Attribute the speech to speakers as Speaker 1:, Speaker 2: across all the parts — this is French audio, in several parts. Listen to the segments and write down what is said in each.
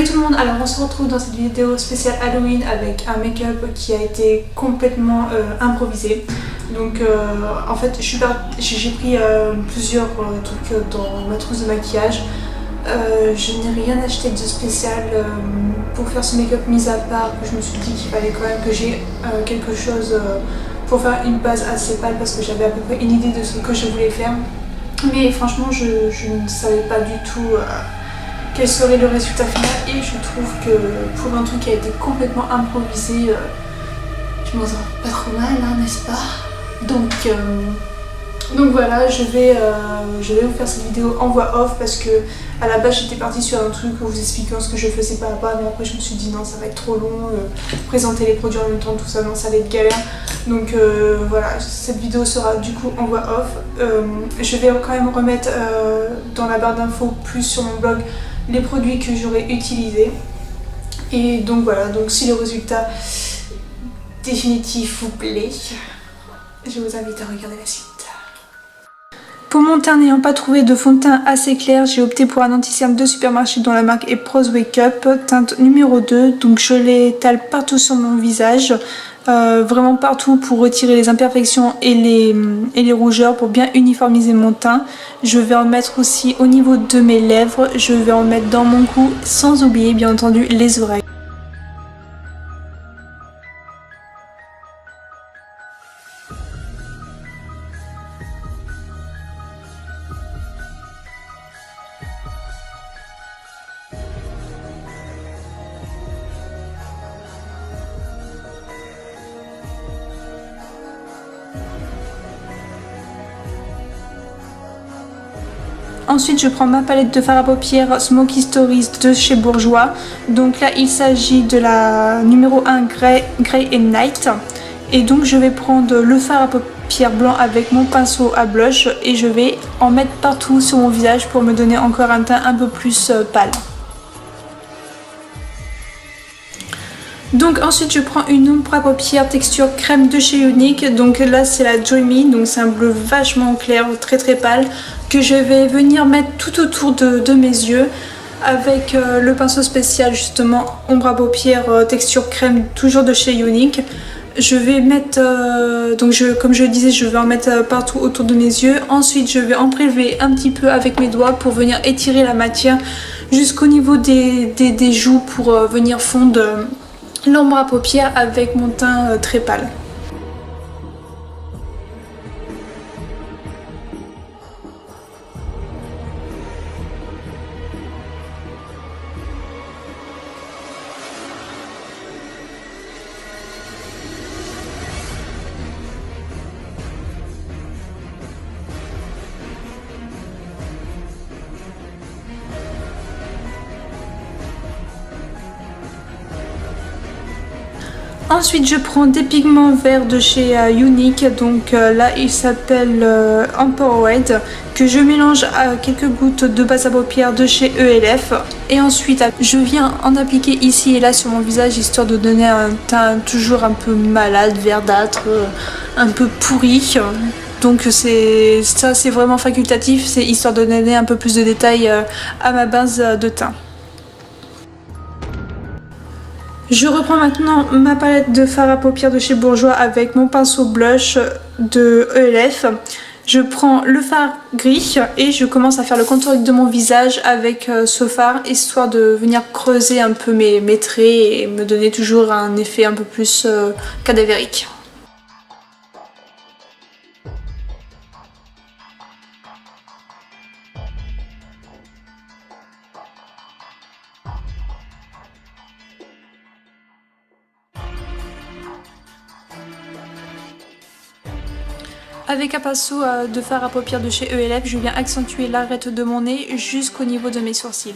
Speaker 1: Salut tout le monde, alors on se retrouve dans cette vidéo spéciale Halloween avec un make-up qui a été complètement improvisé. Donc en fait j'ai pris plusieurs trucs dans ma trousse de maquillage. Je n'ai rien acheté de spécial pour faire ce make-up, mis à part que je me suis dit qu'il fallait quand même que j'ai quelque chose pour faire une base assez pâle parce que j'avais à peu près une idée de ce que je voulais faire. Mais franchement je ne savais pas du tout quel serait le résultat final et je trouve que pour un truc qui a été complètement improvisé, je m'en sors pas trop mal, hein, n'est-ce pas? Donc voilà, je vais vous faire cette vidéo en voix off parce que à la base j'étais partie sur un truc où vous expliquant ce que je faisais pas à pas, mais après je me suis dit non, ça va être trop long, présenter les produits en même temps, tout ça, non, ça va être galère. Donc voilà, cette vidéo sera du coup en voix off. Je vais quand même remettre dans la barre d'infos plus sur mon blog les produits que j'aurais utilisés. Et donc voilà, donc si le résultat définitif vous plaît, je vous invite à regarder la suite. Pour mon teint, n'ayant pas trouvé de fond de teint assez clair, j'ai opté pour un anti-cerne de supermarché dont la marque est Prose Wake Up, teinte numéro 2. Donc je l'étale partout sur mon visage, vraiment partout pour retirer les imperfections et les rougeurs pour bien uniformiser mon teint. Je vais en mettre aussi au niveau de mes lèvres, je vais en mettre dans mon cou, sans oublier bien entendu les oreilles. Ensuite, je prends ma palette de fard à paupières Smoky Stories de chez Bourjois. Donc là, il s'agit de la numéro 1 Grey and Night. Et donc, je vais prendre le fard à paupières blanc avec mon pinceau à blush et je vais en mettre partout sur mon visage pour me donner encore un teint un peu plus pâle. Donc ensuite je prends une ombre à paupières texture crème de chez Younique. Donc là c'est la Dreamy, donc c'est un bleu vachement clair, très pâle, que je vais venir mettre tout autour de mes yeux avec le pinceau spécial justement ombre à paupières texture crème, toujours de chez Younique. Je vais mettre, comme je le disais, je vais en mettre partout autour de mes yeux. Ensuite je vais en prélever un petit peu avec mes doigts pour venir étirer la matière jusqu'au niveau des joues pour venir fondre l'ombre à paupières avec mon teint très pâle. Ensuite je prends des pigments verts de chez Younique, donc là il s'appelle Empowered, que je mélange à quelques gouttes de base à paupières de chez ELF. Et ensuite je viens en appliquer ici et là sur mon visage histoire de donner un teint toujours un peu malade, verdâtre, un peu pourri. Donc ça c'est vraiment facultatif, c'est histoire de donner un peu plus de détails à ma base de teint. Je reprends maintenant ma palette de fard à paupières de chez Bourjois avec mon pinceau blush de ELF. Je prends le fard gris et je commence à faire le contouring de mon visage avec ce fard, histoire de venir creuser un peu mes traits et me donner toujours un effet un peu plus cadavérique. Avec un pinceau de fard à paupières de chez ELF, je viens accentuer l'arête de mon nez jusqu'au niveau de mes sourcils.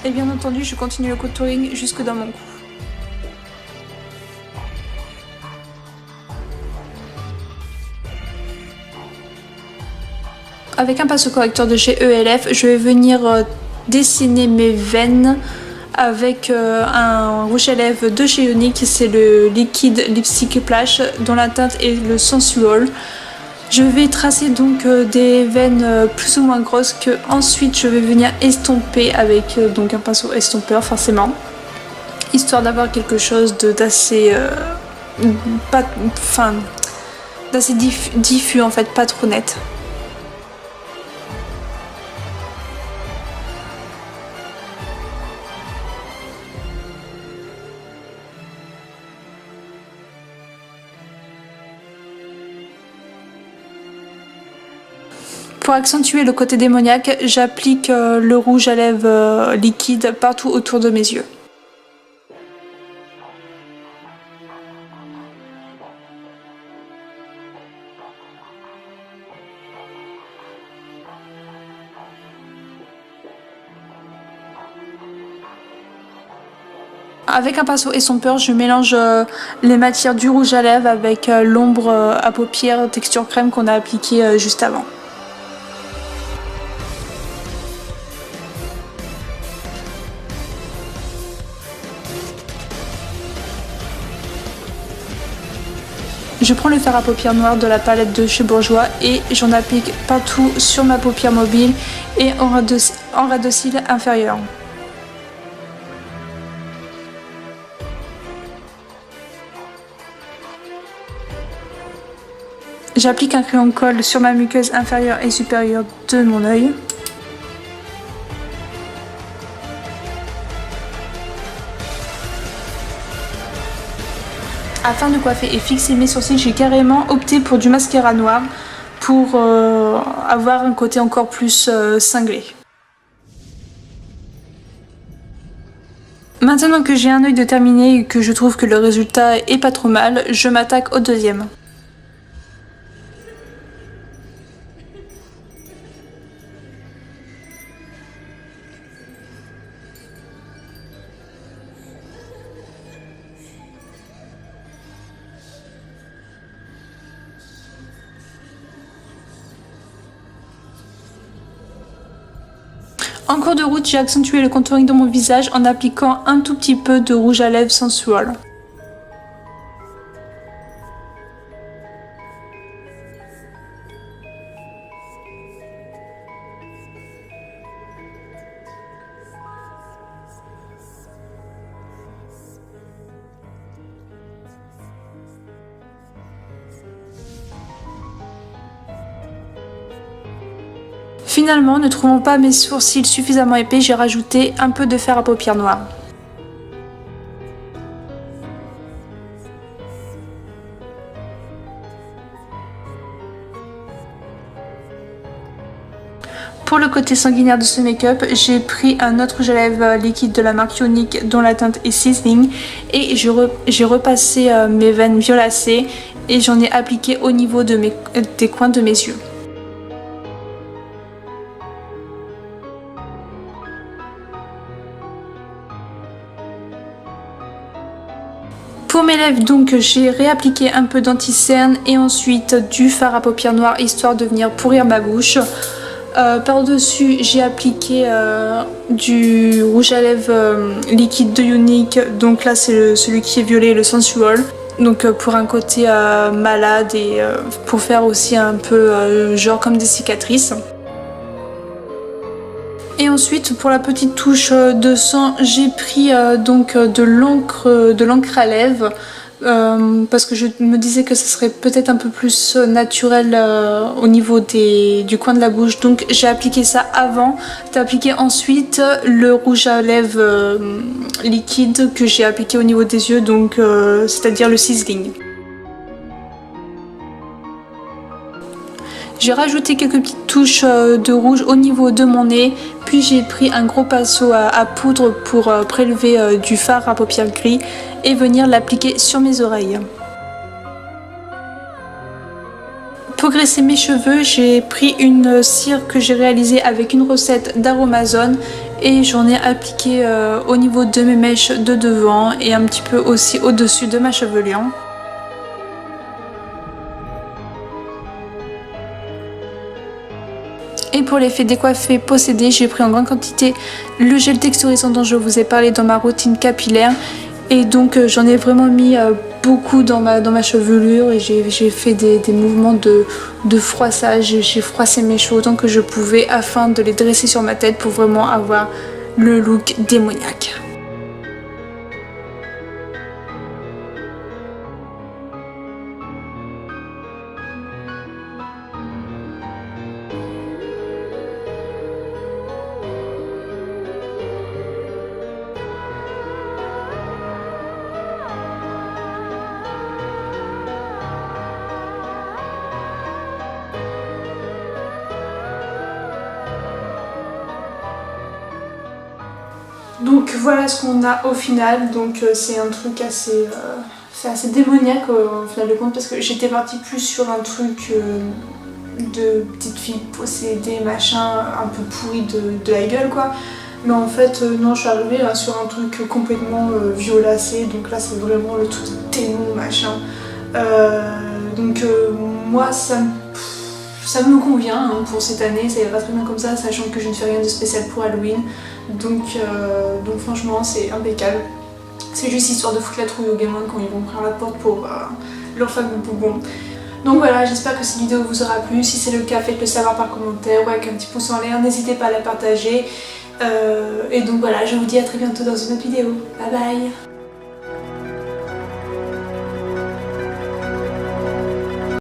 Speaker 1: Et bien entendu, je continue le contouring jusque dans mon cou. Avec un pinceau correcteur de chez ELF, je vais venir dessiner mes veines avec un rouge à lèvres de chez Younique, c'est le Liquid Lipstick Splash dont la teinte est le Sensual. Je vais tracer donc des veines plus ou moins grosses que ensuite je vais venir estomper avec donc un pinceau estompeur forcément, histoire d'avoir quelque chose d'assez d'assez diffus en fait, pas trop net. Pour accentuer le côté démoniaque, j'applique le rouge à lèvres liquide partout autour de mes yeux. Avec un pinceau estompeur, je mélange les matières du rouge à lèvres avec l'ombre à paupières texture crème qu'on a appliqué juste avant. Je prends le fard à paupières noir de la palette de chez Bourjois et j'en applique partout sur ma paupière mobile et en ras de cils inférieur. J'applique un crayon de colle sur ma muqueuse inférieure et supérieure de mon œil. Afin de coiffer et fixer mes sourcils, j'ai carrément opté pour du mascara noir pour avoir un côté encore plus cinglé. Maintenant que j'ai un œil de terminé et que je trouve que le résultat est pas trop mal, je m'attaque au deuxième. En cours de route, j'ai accentué le contouring de mon visage en appliquant un tout petit peu de rouge à lèvres Sensual. Finalement, ne trouvant pas mes sourcils suffisamment épais, j'ai rajouté un peu de fard à paupières noires. Pour le côté sanguinaire de ce make-up, j'ai pris un autre rouge à lèvres liquide de la marque Younique dont la teinte est Sizzling et j'ai repassé mes veines violacées et j'en ai appliqué au niveau des coins de mes yeux. Pour mes lèvres, donc, j'ai réappliqué un peu d'anti-cerne et ensuite du fard à paupières noires histoire de venir pourrir ma bouche. Par-dessus, j'ai appliqué du rouge à lèvres liquide de Younique. Donc là, c'est celui qui est violet, le Sensual. Donc pour un côté malade et pour faire aussi un peu genre comme des cicatrices. Et ensuite, pour la petite touche de sang, j'ai pris donc de l'encre à lèvres parce que je me disais que ce serait peut-être un peu plus naturel au niveau du coin de la bouche. Donc j'ai appliqué ça avant d'appliquer ensuite le rouge à lèvres liquide que j'ai appliqué au niveau des yeux, donc c'est-à-dire le Sizzling. J'ai rajouté quelques petites touches de rouge au niveau de mon nez, puis j'ai pris un gros pinceau à poudre pour prélever du fard à paupières gris et venir l'appliquer sur mes oreilles. Pour graisser mes cheveux, j'ai pris une cire que j'ai réalisée avec une recette d'Aromazone et j'en ai appliqué au niveau de mes mèches de devant et un petit peu aussi au-dessus de ma chevelure. Et pour l'effet décoiffé possédé, j'ai pris en grande quantité le gel texturisant dont je vous ai parlé dans ma routine capillaire. Et donc j'en ai vraiment mis beaucoup dans ma chevelure et j'ai fait des mouvements de froissage. J'ai froissé mes cheveux autant que je pouvais afin de les dresser sur ma tête pour vraiment avoir le look démoniaque. Donc voilà ce qu'on a au final, donc c'est un truc assez, c'est assez démoniaque au final de compte parce que j'étais partie plus sur un truc de petite fille possédée, machin, un peu pourri de la gueule quoi. Mais en fait non, je suis arrivée là, sur un truc complètement violacé, donc là c'est vraiment le truc démon machin. Moi ça me convient hein, pour cette année, ça ira très bien comme ça, sachant que je ne fais rien de spécial pour Halloween. Donc franchement c'est impeccable. C'est juste histoire de foutre la trouille aux gamins quand ils vont ouvrir la porte pour leur fameux bonbon. Donc voilà, j'espère que cette vidéo vous aura plu. Si c'est le cas, faites-le savoir par commentaire ou avec un petit pouce en l'air. N'hésitez pas à la partager. Et donc voilà, je vous dis à très bientôt dans une autre vidéo. Bye bye.